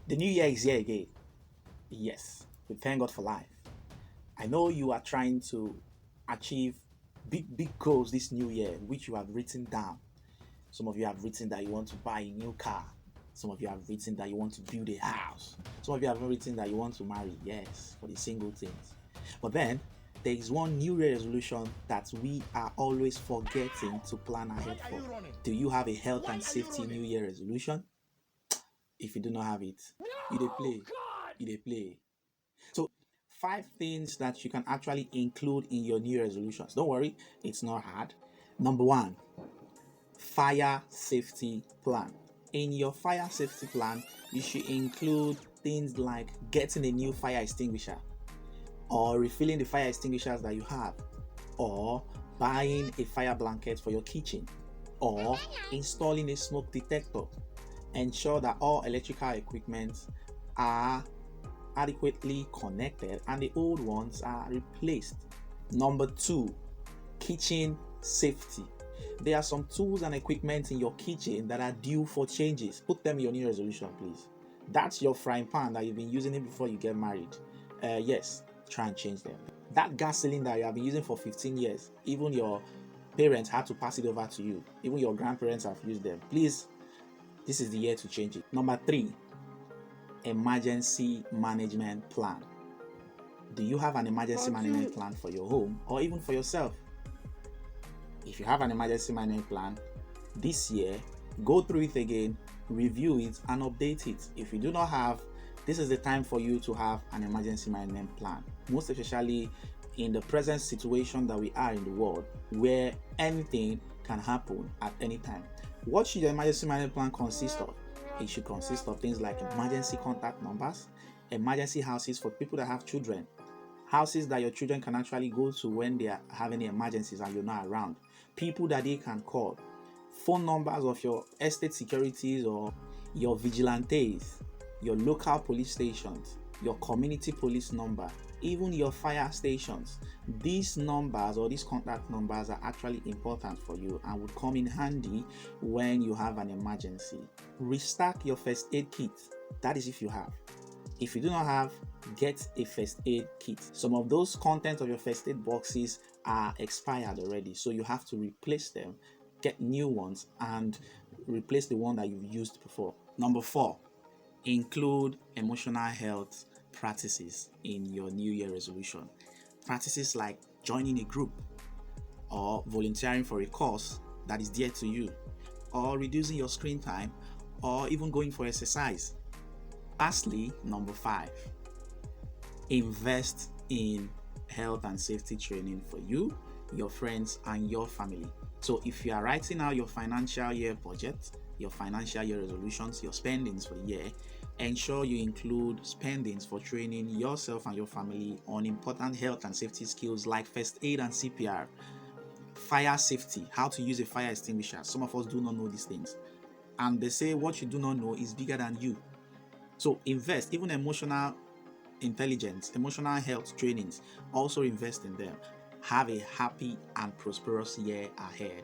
The new year is here again. Yes, we thank God for life. I know you are trying to achieve big goals this new year, which you have written down. Some of you have written that you want to buy a new car. Some of you have written that you want to build a house. Some of you have written that you want to marry. Yes, for the single things. But then there is one new year resolution that we are always forgetting to plan ahead for. Do you have a health and safety new year resolution? If you do not have it, you dey play. You dey play. So, five things that you can actually include in your new resolutions. Don't worry, it's not hard. Number one, fire safety plan. In your fire safety plan, you should include things like getting a new fire extinguisher, or refilling the fire extinguishers that you have, or buying a fire blanket for your kitchen, or installing a smoke detector. Ensure that all electrical equipment are adequately connected and the old ones are replaced. Number two, kitchen safety. There are some tools and equipment in your kitchen that are due for changes. Put them in your new resolution, please. That's your frying pan that you've been using it before you get married. Yes, try and change them. That gas cylinder you have been using for 15 years, even your parents had to pass it over to you. Even your grandparents have used them. Please, this is the year to change it. Number three, emergency management plan. Do you have an emergency management plan for your home or even for yourself? If you have an emergency management plan this year, go through it again, review it, and update it. If you do not have, this is the time for you to have an emergency management plan, most especially in the present situation that we are in the world where anything can happen at any time. What should your emergency management plan consist of? It should consist of things like emergency contact numbers, emergency houses for people that have children, houses that your children can actually go to when they are having emergencies and you're not around, people that they can call, phone numbers of your estate securities or your vigilantes, your local police stations, your community police number, even your fire stations. These numbers or these contact numbers are actually important for you and would come in handy when you have an emergency. Restock your first aid kit. That is if you have. If you do not have, get a first aid kit. Some of those contents of your first aid boxes are expired already, so you have to replace them, get new ones, and replace the one that you've used before. Number four, include emotional health practices in your New Year resolution. Practices like joining a group, or volunteering for a cause that is dear to you, or reducing your screen time, or even going for exercise. Lastly, number five, invest in health and safety training for you, your friends, and your family. So if you are writing out your financial year budget, your financial year resolutions, your spendings for the year, ensure you include spendings for training yourself and your family on important health and safety skills like first aid and CPR, fire safety, how to use a fire extinguisher. Some of us do not know these things. And they say what you do not know is bigger than you. So invest, even emotional intelligence, emotional health trainings, also invest in them. Have a happy and prosperous year ahead.